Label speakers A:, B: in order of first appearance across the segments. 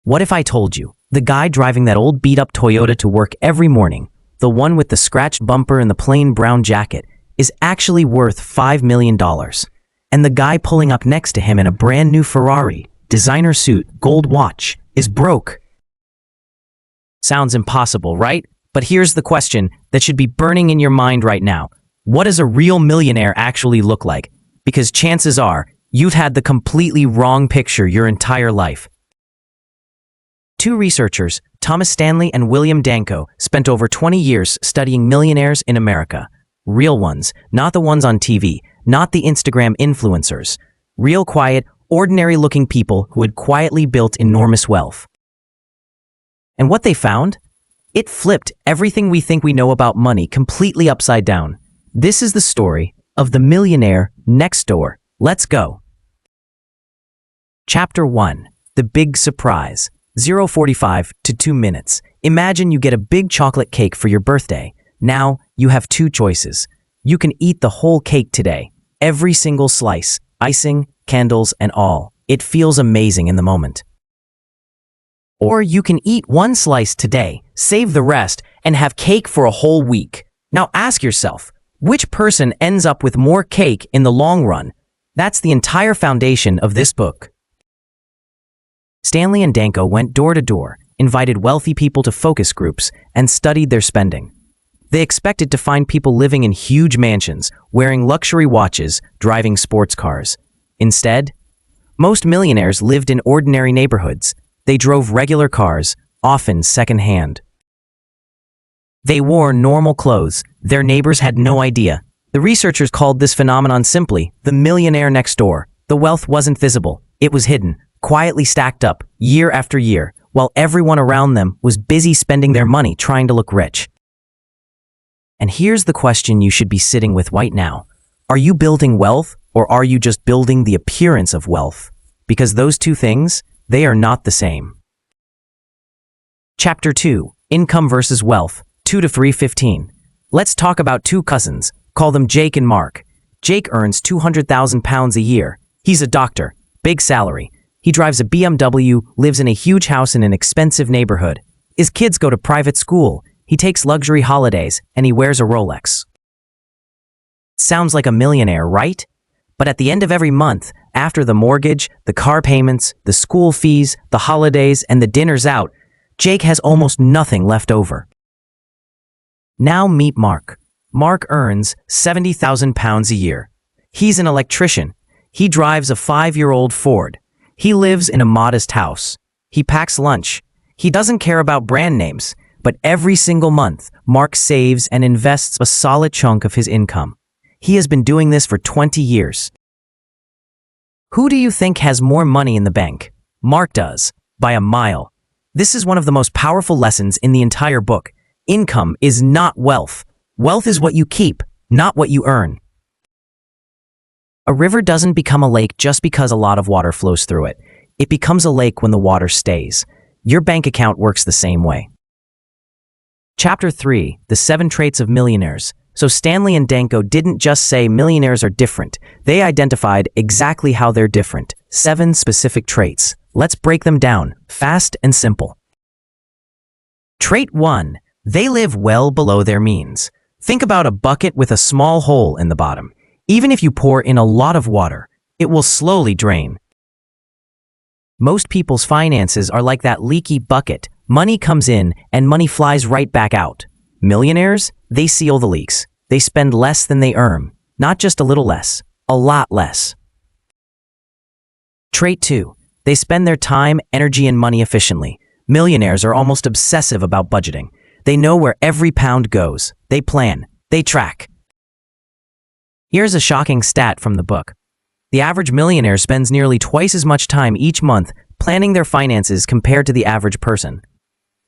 A: What if I told you, the guy driving that old beat-up Toyota to work every morning, the one with the scratched bumper and the plain brown jacket, is actually worth $5 million. And the guy pulling up next to him in a brand new Ferrari, designer suit, gold watch, is broke? Sounds impossible, right? But here's the question that should be burning in your mind right now. What does a real millionaire actually look like? Because chances are, you've had the completely wrong picture your entire life. Two researchers, Thomas Stanley and William Danko, spent over 20 years studying millionaires in America. Real ones, not the ones on TV, not the Instagram influencers. Real quiet, ordinary-looking people who had quietly built enormous wealth. And what they found? It flipped everything we think we know about money completely upside down. This is the story of the millionaire next door. Let's go. Chapter 1. The Big Surprise. 0:45 to 2 minutes. Imagine you get a big chocolate cake for your birthday. Now, you have two choices. You can eat the whole cake today. Every single slice, icing, candles, and all. It feels amazing in the moment. Or you can eat one slice today, save the rest, and have cake for a whole week. Now ask yourself, which person ends up with more cake in the long run? That's the entire foundation of this book. Stanley and Danko went door to door, invited wealthy people to focus groups, and studied their spending. They expected to find people living in huge mansions, wearing luxury watches, driving sports cars. Instead, most millionaires lived in ordinary neighborhoods. They drove regular cars, often second-hand. They wore normal clothes. Their neighbors had no idea. The researchers called this phenomenon simply the millionaire next door. The wealth wasn't visible. It was hidden, quietly stacked up, year after year, while everyone around them was busy spending their money trying to look rich. And here's the question you should be sitting with right now. Are you building wealth, or are you just building the appearance of wealth? Because those two things, they are not the same. Chapter 2. Income versus Wealth. 2 to 3:15. Let's talk about two cousins. Call them Jake and Mark. Jake earns £200,000 a year. He's a doctor. Big salary. He drives a BMW, lives in a huge house in an expensive neighborhood. His kids go to private school. He takes luxury holidays, and he wears a Rolex. Sounds like a millionaire, right? But at the end of every month, after the mortgage, the car payments, the school fees, the holidays, and the dinners out, Jake has almost nothing left over. Now meet Mark. Mark earns £70,000 a year. He's an electrician. He drives a 5-year-old Ford. He lives in a modest house. He packs lunch. He doesn't care about brand names, but every single month, Mark saves and invests a solid chunk of his income. He has been doing this for 20 years. Who do you think has more money in the bank? Mark does, by a mile. This is one of the most powerful lessons in the entire book. Income is not wealth. Wealth is what you keep, not what you earn. A river doesn't become a lake just because a lot of water flows through it. It becomes a lake when the water stays. Your bank account works the same way. Chapter 3. The 7 Traits of Millionaires. So Stanley and Danko didn't just say millionaires are different. They identified exactly how they're different. 7 specific traits. Let's break them down, fast and simple. Trait 1. They live well below their means. Think about a bucket with a small hole in the bottom. Even if you pour in a lot of water, it will slowly drain. Most people's finances are like that leaky bucket. Money comes in and money flies right back out. Millionaires, they seal the leaks. They spend less than they earn. Not just a little less, a lot less. Trait 2. They spend their time, energy, and money efficiently. Millionaires are almost obsessive about budgeting. They know where every pound goes. They plan. They track. Here's a shocking stat from the book. The average millionaire spends nearly twice as much time each month planning their finances compared to the average person.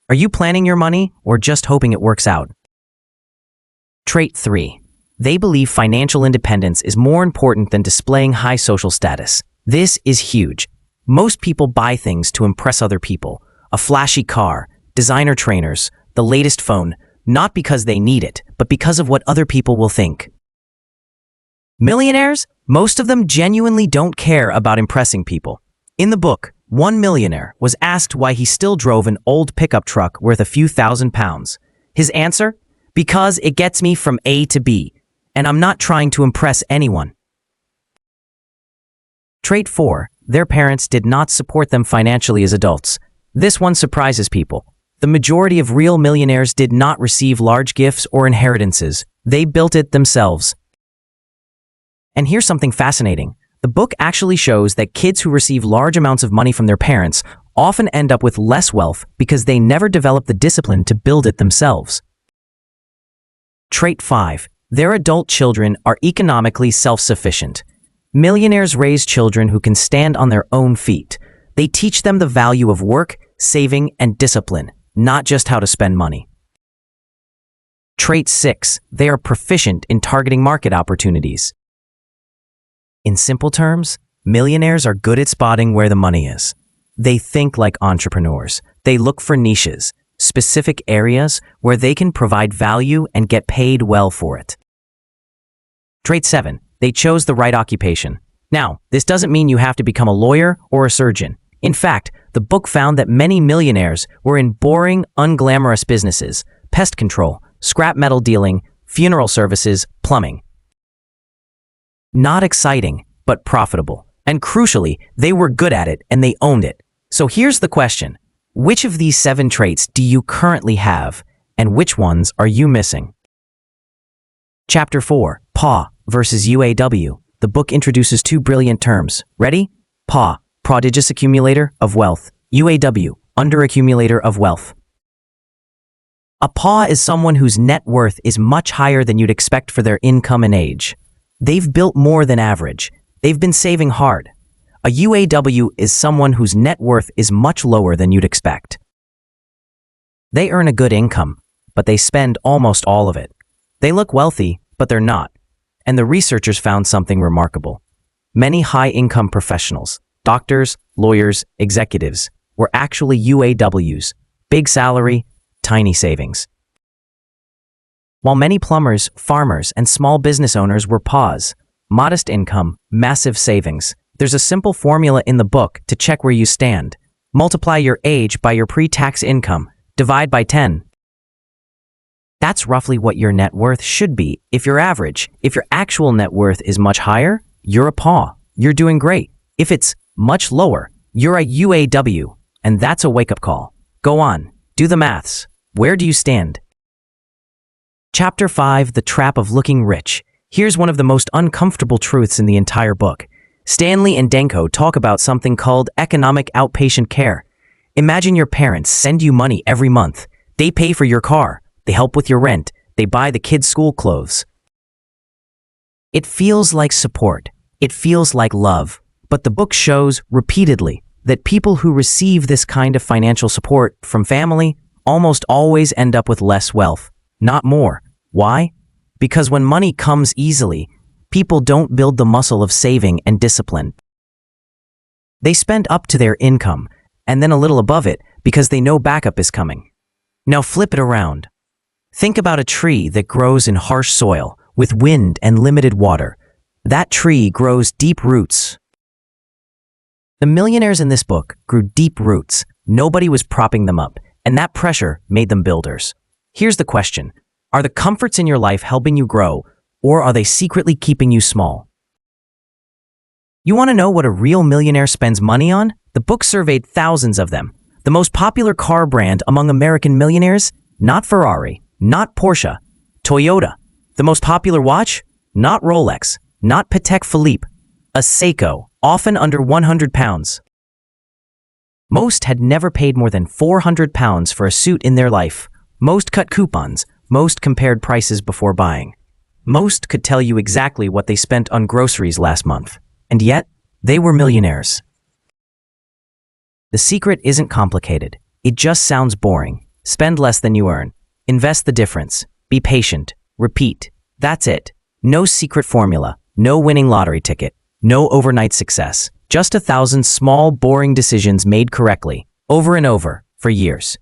A: Are you planning your money or just hoping it works out? Trait 3. They believe financial independence is more important than displaying high social status. This is huge. Most people buy things to impress other people. A flashy car, designer trainers, the latest phone, not because they need it, but because of what other people will think. Millionaires, most of them genuinely don't care about impressing people. In the book, One millionaire was asked why he still drove an old pickup truck worth a few £1,000s. His answer? Because it gets me from A to B, and I'm not trying to impress anyone. Trait 4. Their parents did not support them financially as adults. This one surprises people. The majority of real millionaires did not receive large gifts or inheritances. They built it themselves. And here's something fascinating. The book actually shows that kids who receive large amounts of money from their parents often end up with less wealth because they never develop the discipline to build it themselves. Trait 5. Their adult children are economically self-sufficient. Millionaires raise children who can stand on their own feet. They teach them the value of work, saving, and discipline, not just how to spend money. Trait 6. They are proficient in targeting market opportunities. In simple terms, millionaires are good at spotting where the money is. They think like entrepreneurs. They look for niches, specific areas where they can provide value and get paid well for it. Trait 7. They chose the right occupation. Now, this doesn't mean you have to become a lawyer or a surgeon. In fact, the book found that many millionaires were in boring, unglamorous businesses: pest control, scrap metal dealing, funeral services, plumbing. Not exciting, but profitable. And crucially, they were good at it and they owned it. So here's the question. Which of these 7 traits do you currently have, and which ones are you missing? Chapter 4. PA versus UAW. The book introduces 2 brilliant terms. Ready? PA, prodigious accumulator of wealth. UAW, underaccumulator of wealth. A PA is someone whose net worth is much higher than you'd expect for their income and age. They've built more than average. They've been saving hard. A UAW is someone whose net worth is much lower than you'd expect. They earn a good income, but they spend almost all of it. They look wealthy, but they're not. And the researchers found something remarkable. Many high-income professionals, doctors, lawyers, executives, were actually UAWs, big salary, tiny savings. While many plumbers, farmers, and small business owners were PAs, modest income, massive savings. There's a simple formula in the book to check where you stand. Multiply your age by your pre-tax income, divide by 10. That's roughly what your net worth should be if you're average. If your actual net worth is much higher, you're a PA. You're doing great. If it's much lower, you're a UAW, and that's a wake-up call. Go on, do the maths. Where do you stand? Chapter 5. The Trap of Looking Rich. Here's one of the most uncomfortable truths in the entire book. Stanley and Denko talk about something called economic outpatient care. Imagine your parents send you money every month. They pay for your car. They help with your rent. They buy the kids' school clothes. It feels like support. It feels like love. But the book shows repeatedly that people who receive this kind of financial support from family almost always end up with less wealth, not more. Why? Because when money comes easily, people don't build the muscle of saving and discipline. They spend up to their income, and then a little above it because they know backup is coming. Now flip it around. Think about a tree that grows in harsh soil, with wind and limited water. That tree grows deep roots. The millionaires in this book grew deep roots. Nobody was propping them up, and that pressure made them builders. Here's the question. Are the comforts in your life helping you grow, or are they secretly keeping you small? You want to know what a real millionaire spends money on? The book surveyed thousands of them. The most popular car brand among American millionaires? Not Ferrari, not Porsche, Toyota. The most popular watch? Not Rolex, not Patek Philippe, a Seiko, often under £100. Most had never paid more than £400 for a suit in their life. Most cut coupons. Most compared prices before buying. Most could tell you exactly what they spent on groceries last month. And yet, they were millionaires. The secret isn't complicated. It just sounds boring. Spend less than you earn. Invest the difference. Be patient. Repeat. That's it. No secret formula. No winning lottery ticket. No overnight success. Just 1,000 small, boring decisions made correctly, over and over, for years.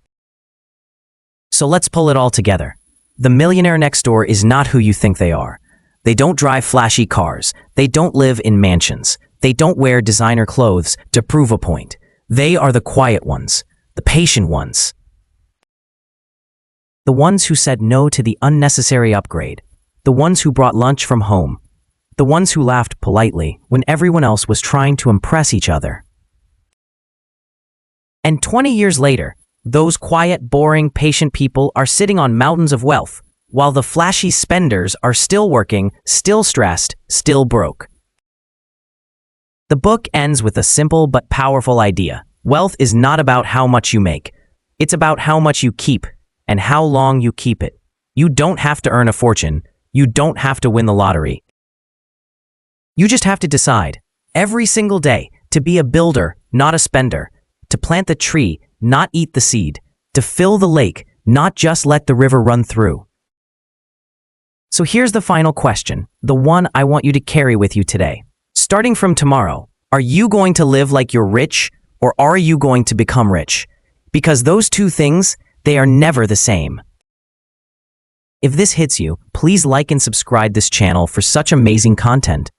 A: So let's pull it all together. The millionaire next door is not who you think they are. They don't drive flashy cars. They don't live in mansions. They don't wear designer clothes to prove a point. They are the quiet ones, the patient ones. The ones who said no to the unnecessary upgrade. The ones who brought lunch from home. The ones who laughed politely when everyone else was trying to impress each other. And 20 years later, those quiet, boring, patient people are sitting on mountains of wealth, while the flashy spenders are still working, still stressed, still broke. The book ends with a simple but powerful idea. Wealth is not about how much you make. It's about how much you keep and how long you keep it. You don't have to earn a fortune. You don't have to win the lottery. You just have to decide, every single day, to be a builder, not a spender, to plant the tree, not eat the seed, to fill the lake, not just let the river run through. So here's the final question, the one I want you to carry with you today. Starting from tomorrow, are you going to live like you're rich, or are you going to become rich? Because those two things, they are never the same. If this hits you, please like and subscribe this channel for such amazing content.